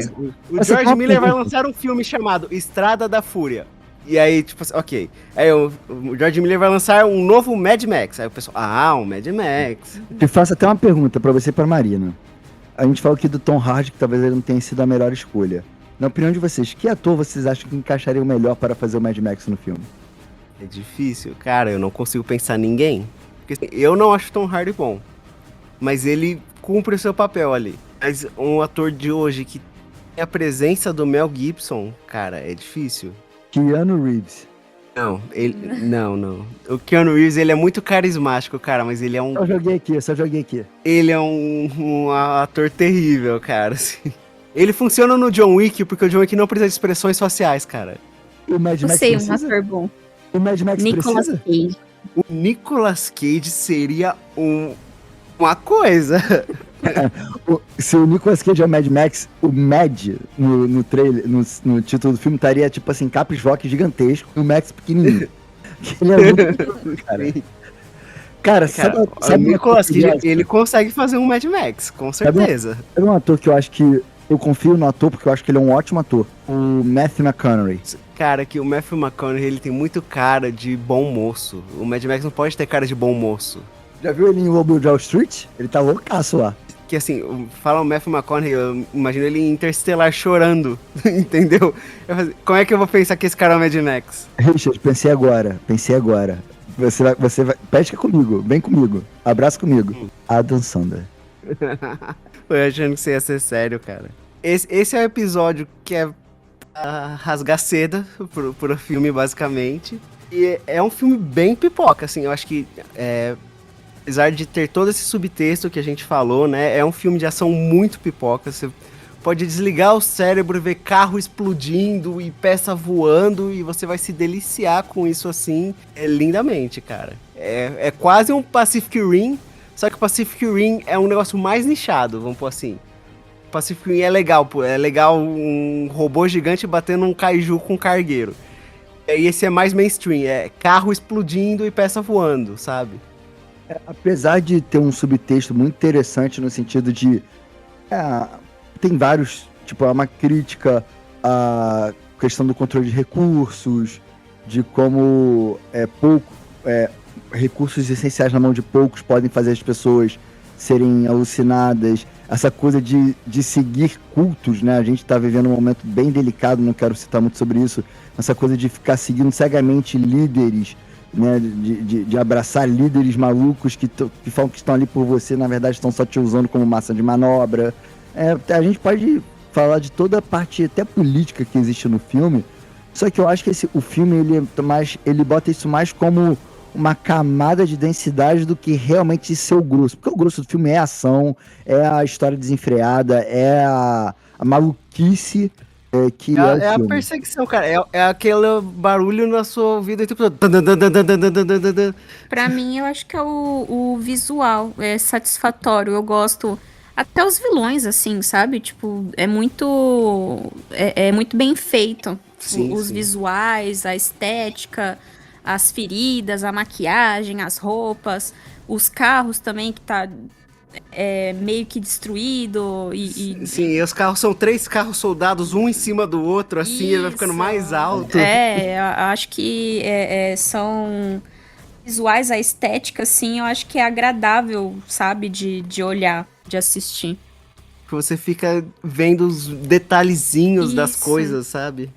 O George Miller vai lançar um filme chamado Estrada da Fúria. E aí, tipo assim, ok. Aí o George Miller vai lançar um novo Mad Max. Aí o pessoal, um Mad Max. Te faço até uma pergunta pra você e pra Marina. A gente falou aqui do Tom Hardy, que talvez ele não tenha sido a melhor escolha. Na opinião de vocês, que ator vocês acham que encaixaria o melhor para fazer o Mad Max no filme? É difícil. Cara, eu não consigo pensar em ninguém. Porque assim, eu não acho Tom Hardy bom. Mas ele cumpre o seu papel ali. Mas um ator de hoje que tem a presença do Mel Gibson, cara, é difícil. Keanu Reeves. Não, não. O Keanu Reeves, ele é muito carismático, cara, mas ele é um... Só joguei aqui. Ele é um ator terrível, cara, assim. Ele funciona no John Wick, porque o John Wick não precisa de expressões faciais, cara. O Mad Max sei, precisa? um ator bom. O Mad Max Nicolas precisa? Cage. O Nicolas Cage seria uma coisa. Se o Nicolas Cage é o Mad Max, o Mad no trailer, no título do filme, estaria tipo assim, Caps Rock gigantesco e o Max pequenininho. Ele é muito cara. Cara, sabe o Nicolas Cage, ele consegue fazer um Mad Max, com certeza. Sabe um ator que eu acho que eu confio no ator porque eu acho que ele é um ótimo ator? O Matthew McConaughey. Cara, que o Matthew McConaughey, ele tem muito cara de bom moço. O Mad Max não pode ter cara de bom moço. Já viu ele em Lobo de Wall Street? Ele tá loucaço lá. Que assim, fala o Matthew McConaughey, eu imagino ele em Interstellar chorando, entendeu? Como é que eu vou pensar que esse cara é o Mad Max? Richard, pensei agora. Você vai, pesca comigo, vem comigo, abraça comigo. Adam Sandler. Eu achando que você ia ser sério, cara. Esse é o episódio que é rasgar seda pro filme, basicamente. E é um filme bem pipoca, assim, eu acho que apesar de ter todo esse subtexto que a gente falou, né, é um filme de ação muito pipoca. Você pode desligar o cérebro e ver carro explodindo e peça voando e você vai se deliciar com isso assim, lindamente, cara. É quase um Pacific Rim, só que o Pacific Rim é um negócio mais nichado, vamos pôr assim. O Pacific Rim é legal, pô, é legal um robô gigante batendo um kaiju com um cargueiro. E esse é mais mainstream, é carro explodindo e peça voando, sabe? Apesar de ter um subtexto muito interessante no sentido de... tem vários... Tipo, é uma crítica à questão do controle de recursos, de como recursos essenciais na mão de poucos podem fazer as pessoas serem alucinadas. Essa coisa de seguir cultos, né? A gente tá vivendo um momento bem delicado, não quero citar muito sobre isso. Essa coisa de ficar seguindo cegamente líderes, né, de abraçar líderes malucos que falam que estão ali por você, na verdade estão só te usando como massa de manobra. A gente pode falar de toda a parte até política que existe no filme, só que eu acho que o filme ele bota isso mais como uma camada de densidade do que realmente ser o grosso. Porque o grosso do filme é a ação, é a história desenfreada, é a maluquice que é o É a filme. perseguição, cara. É aquele barulho na sua ouvido o tempo todo. Tan, tan, tan, tan, tan, tan, tan, tan, tan. Pra mim, eu acho que é o visual, é satisfatório. Eu gosto. Até os vilões, assim, sabe? Tipo, é muito bem feito. Sim, Os sim. visuais, a estética, as feridas, a maquiagem, as roupas, os carros também, que tá meio que destruído. Sim, e os carros são 3 carros soldados, um em cima do outro, assim, ele vai ficando Isso. mais alto. Eu acho que são visuais, a estética, assim, eu acho que é agradável, sabe, de olhar, de assistir. Você fica vendo os detalhezinhos das Isso. coisas, sabe?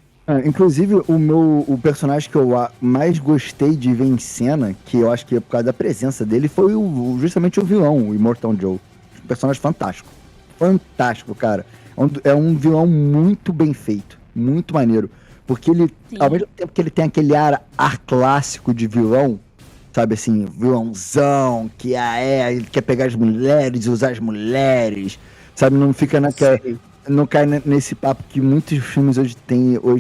Inclusive, o personagem que eu mais gostei de ver em cena, que eu acho que é por causa da presença dele, foi justamente o vilão, o Immortal Joe. Um personagem fantástico. Fantástico, cara. É um vilão muito bem feito. Muito maneiro. Porque ele, Sim. ao mesmo tempo que ele tem aquele ar clássico de vilão, sabe assim, vilãozão, ele quer pegar as mulheres e usar as mulheres, sabe? Não fica naquela... Sim. Não cai nesse papo que muitos filmes hoje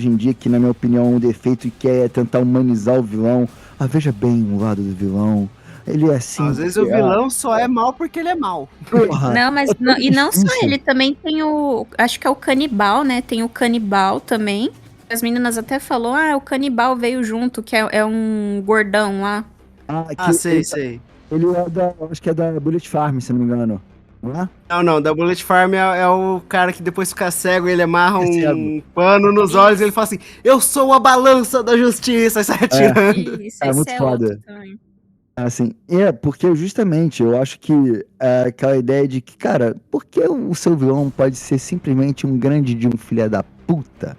em dia, que na minha opinião é um defeito, e que é tentar humanizar o vilão. Veja bem o lado do vilão. Ele é assim. Às vezes o vilão só é mal porque ele é mal. Porra, Não, mas tão e não só difícil. ele, também tem acho que é o canibal, né? Tem o canibal também. As meninas até falou, o canibal veio junto, que é um gordão lá. Sei, sei. Ele acho que é da Bullet Farm, se não me engano. Não é? Não, da Bullet Farm é o cara que depois fica cego, ele amarra É um cego. pano nos olhos e ele fala assim, eu sou a balança da justiça, e sai atirando. Isso, É esse muito é foda. outro também. Assim, porque justamente eu acho que aquela ideia de que, cara, por que o seu vilão pode ser simplesmente um grande de um filho da puta?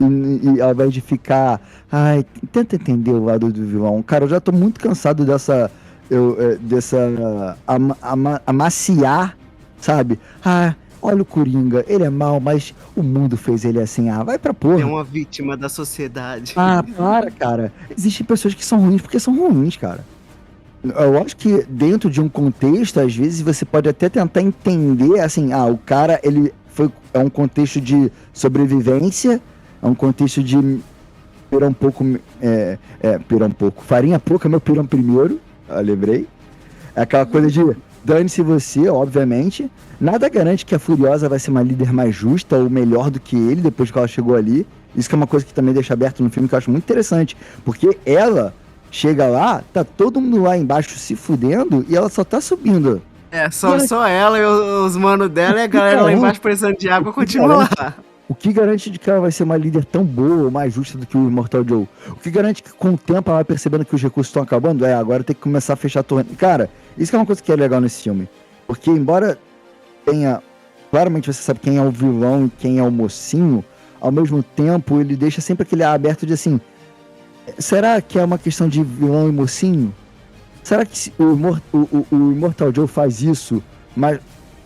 E ao invés de ficar, tenta entender o lado do vilão. Cara, eu já tô muito cansado dessa amaciar, sabe? Olha o Coringa, ele é mau, mas o mundo fez ele assim. Vai pra porra. É uma vítima da sociedade. Para, cara. Existem pessoas que são ruins porque são ruins, cara. Eu acho que dentro de um contexto, às vezes, você pode até tentar entender, assim, o cara, é um contexto de sobrevivência, é um contexto de pirar um pouco, pirar um pouco, farinha pouca, meu pirão primeiro, lembrei. É aquela coisa de, dane-se você, obviamente, nada garante que a Furiosa vai ser uma líder mais justa ou melhor do que ele, depois que ela chegou ali. Isso que é uma coisa que também deixa aberto no filme, que eu acho muito interessante, porque ela... chega lá, tá todo mundo lá embaixo se fudendo e ela só tá subindo. Só ela e os manos dela e a galera lá embaixo precisando de água continua lá. O que garante de que ela vai ser uma líder tão boa ou mais justa do que o Immortal Joe? O que garante que com o tempo ela vai percebendo que os recursos estão acabando? Agora tem que começar a fechar a torre. Cara, isso que é uma coisa que é legal nesse filme. Porque embora tenha... claramente você sabe quem é o vilão e quem é o mocinho, ao mesmo tempo ele deixa sempre aquele ar aberto de assim... será que é uma questão de vilão e mocinho? Será que o Immortal Joe faz isso, mas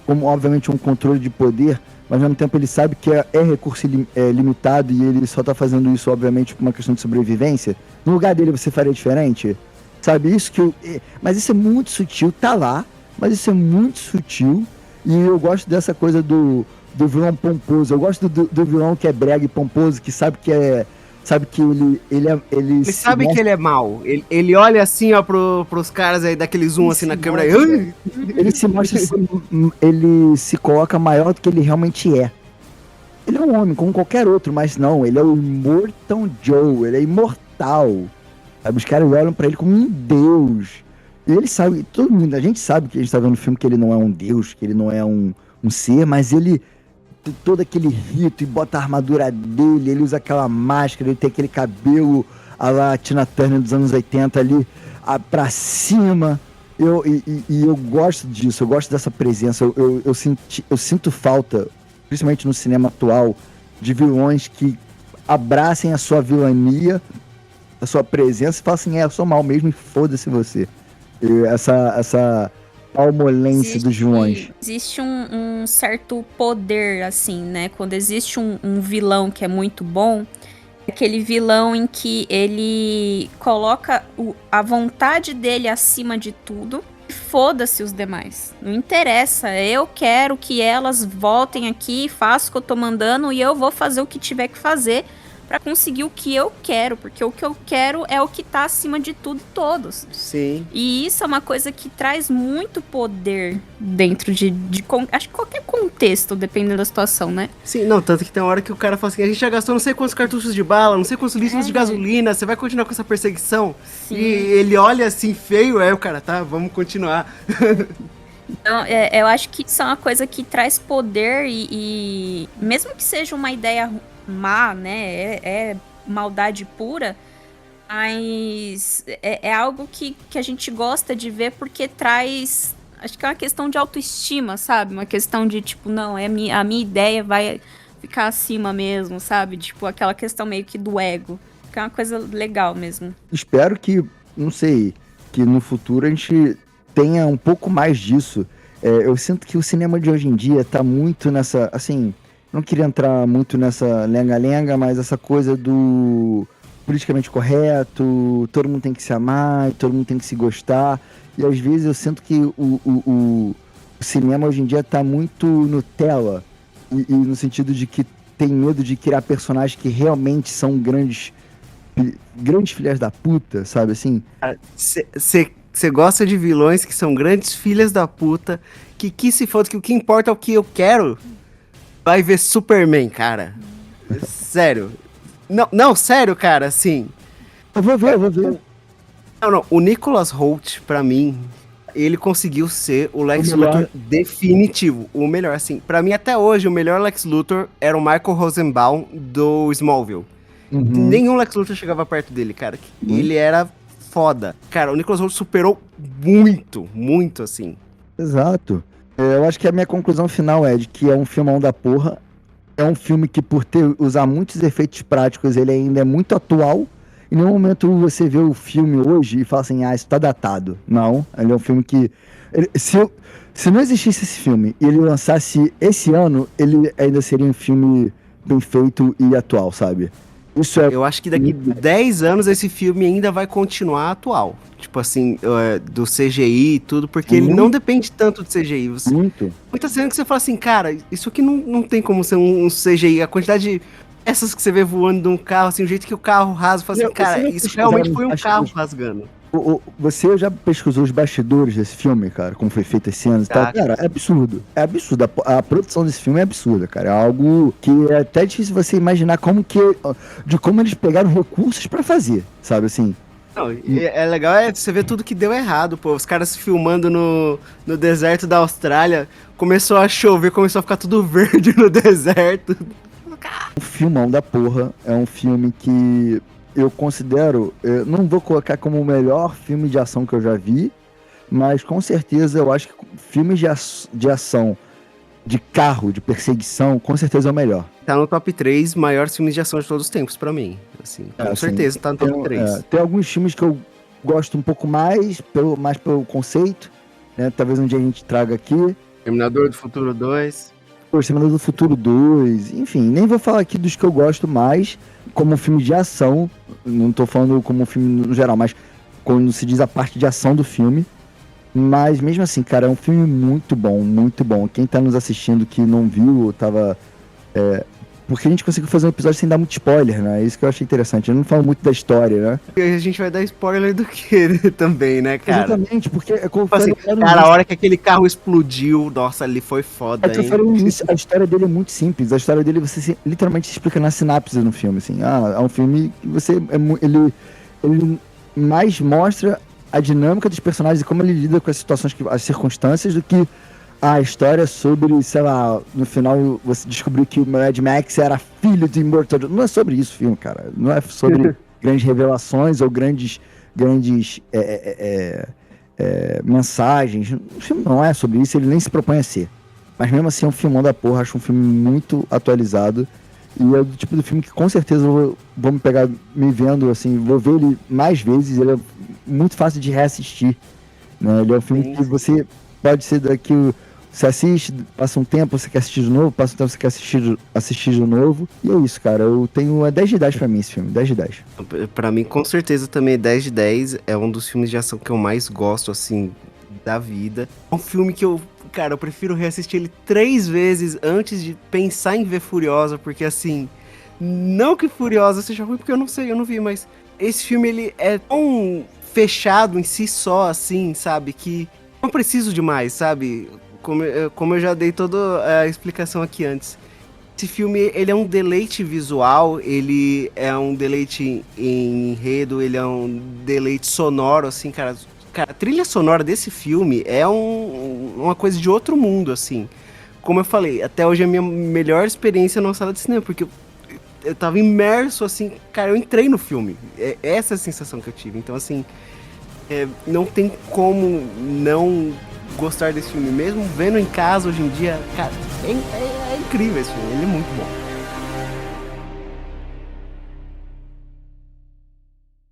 como obviamente um controle de poder, mas ao mesmo tempo ele sabe que é recurso limitado e ele só tá fazendo isso obviamente por uma questão de sobrevivência? No lugar dele você faria diferente? Sabe, isso que mas isso é muito sutil, tá lá, mas isso é muito sutil e eu gosto dessa coisa do vilão pomposo. Eu gosto do vilão que é brega e pomposo, que sabe que é... sabe que ele sabe que ele é mau. Ele olha assim, ó, pros caras aí, daquele zoom assim na câmera. Ele se mostra ele se coloca maior do que ele realmente é. Ele é um homem, como qualquer outro, mas não, ele é o Immortal Joe, ele é imortal. Sabe? Os caras olham pra ele como um deus. E ele sabe, todo mundo, a gente sabe que a gente tá vendo no filme que ele não é um deus, que ele não é um ser, mas ele... todo aquele rito e bota a armadura dele, ele usa aquela máscara, ele tem aquele cabelo a lá Tina Turner dos anos 80 ali pra cima. Eu gosto disso, eu gosto dessa presença. Eu sinto falta, principalmente no cinema atual, de vilões que abracem a sua vilania, a sua presença e falam assim, eu sou mal mesmo e foda-se você. E essa palmolência dos vilões. Existe um certo poder, assim, né? Quando existe um vilão que é muito bom, Aquele vilão em que ele coloca a vontade dele acima de tudo. Foda-se os demais. Não interessa. Eu quero que elas voltem aqui, façam o que eu tô mandando e eu vou fazer o que tiver que fazer pra conseguir o que eu quero. Porque o que eu quero é o que tá acima de tudo e todos. Sim. E isso é uma coisa que traz muito poder dentro acho que qualquer contexto, dependendo da situação, né? Sim, não, tanto que tem uma hora que o cara fala assim, a gente já gastou não sei quantos cartuchos de bala, não sei quantos litros de gasolina, você vai continuar com essa perseguição? Sim. E ele olha assim, feio, o cara, tá, vamos continuar. Então, eu acho que isso é uma coisa que traz poder e mesmo que seja uma ideia má, né, é maldade pura, mas é algo que a gente gosta de ver porque traz, acho que é uma questão de autoestima, sabe? Uma questão de, tipo, não, a minha ideia vai ficar acima mesmo, sabe? Tipo, aquela questão meio que do ego, que é uma coisa legal mesmo. Espero que, não sei, que no futuro a gente tenha um pouco mais disso. Eu sinto que o cinema de hoje em dia tá muito nessa, assim, não queria entrar muito nessa lenga-lenga, mas essa coisa do politicamente correto, todo mundo tem que se amar, todo mundo tem que se gostar, e às vezes eu sinto que o cinema hoje em dia tá muito Nutella, e no sentido de que tem medo de criar personagens que realmente são grandes filhas da puta, sabe assim? Você gosta de vilões que são grandes filhas da puta, que se foda, que o que importa é o que eu quero. Vai ver Superman, cara. Sério. Não, sério, cara, assim. Eu vou ver. Não, o Nicholas Hoult, pra mim, ele conseguiu ser o Lex Luthor definitivo. O melhor, assim. Pra mim, até hoje, o melhor Lex Luthor era o Michael Rosenbaum do Smallville. Nenhum Lex Luthor chegava perto dele, cara. Ele era foda. Cara, o Nicholas Hoult superou muito, assim. Exato. Eu acho que a minha conclusão final é de que é um filmão da porra. É um filme que, por usar muitos efeitos práticos, ele ainda é muito atual. Em nenhum momento você vê o filme hoje e fala assim, isso tá datado. Não, ele é um filme que... Se não existisse esse filme e ele lançasse esse ano, ele ainda seria um filme bem feito e atual, sabe? Isso é... Eu acho que daqui 10 anos esse filme ainda vai continuar atual. Tipo assim, do CGI e tudo, porque ele não depende tanto do CGI. Muitas cenas que você fala assim, cara, isso aqui não tem como ser um CGI. A quantidade de essas que você vê voando de um carro, assim, o jeito que o carro rasga, fala assim, cara, isso realmente foi um carro rasgando. Você já pesquisou os bastidores desse filme, cara? Como foi feito esse ano e tal? Cara, é absurdo. É absurdo. A produção desse filme é absurda, cara. É algo que é até difícil você imaginar como eles pegaram recursos pra fazer, sabe assim? Não, é legal você ver tudo que deu errado, pô. Os caras filmando no deserto da Austrália, começou a chover, começou a ficar tudo verde no deserto. Um filmão da porra. É um filme que eu considero, não vou colocar como o melhor filme de ação que eu já vi, mas com certeza eu acho que filmes de ação, de carro, de perseguição, com certeza é o melhor. Tá no top 3 maiores filmes de ação de todos os tempos pra mim. Assim, com certeza tá no top 3. Tem alguns filmes que eu gosto um pouco mais pelo conceito, né? Talvez um dia a gente traga aqui. Terminador do Futuro 2. Terminador do Futuro 2, enfim, nem vou falar aqui dos que eu gosto mais como filme de ação, não tô falando como filme no geral, mas quando se diz a parte de ação do filme, mas mesmo assim, cara, é um filme muito bom, muito bom. Quem tá nos assistindo que não viu, porque a gente conseguiu fazer um episódio sem dar muito spoiler, né? É isso que eu achei interessante. Eu não falo muito da história, né? E a gente vai dar spoiler do que também, né, cara? Exatamente, porque assim, cara, a hora que aquele carro explodiu, nossa, ali foi foda, hein? A história dele é muito simples. A história dele você literalmente explica na sinapse no filme, assim. É um filme que ele mais mostra a dinâmica dos personagens e como ele lida com as situações, as circunstâncias, do que a história sobre, sei lá, no final você descobriu que o Mad Max era filho de Immortal Joe. Não é sobre isso o filme, cara. Não é sobre grandes revelações ou grandes mensagens. O filme não é sobre isso, ele nem se propõe a ser. Mas mesmo assim é um filmão da porra, acho um filme muito atualizado. E é do tipo do filme que com certeza eu vou me pegar me vendo, assim, vou ver ele mais vezes. Ele é muito fácil de reassistir, né? Ele é um filme que você pode ser daqui Você assiste, passa um tempo, você quer assistir de novo, passa um tempo, você quer assistir de novo. E é isso, cara. Eu tenho 10 de 10 pra mim esse filme, 10 de 10. Pra mim, com certeza, também é 10 de 10. É um dos filmes de ação que eu mais gosto, assim, da vida. É um filme que eu prefiro reassistir ele 3 vezes antes de pensar em ver Furiosa, porque, assim, não que Furiosa seja ruim, porque eu não sei, eu não vi, mas esse filme, ele é tão fechado em si só, assim, sabe, que não preciso de mais, sabe? Como eu já dei toda a explicação aqui antes. Esse filme, ele é um deleite visual, ele é um deleite em enredo, ele é um deleite sonoro, assim, cara. Cara, a trilha sonora desse filme é uma coisa de outro mundo, assim. Como eu falei, até hoje é a minha melhor experiência numa sala de cinema, porque eu tava imerso, assim, cara, eu entrei no filme. Essa é a sensação que eu tive. Então, assim, não tem como não gostar desse filme. Mesmo vendo em casa hoje em dia, cara, é incrível esse filme, ele é muito bom.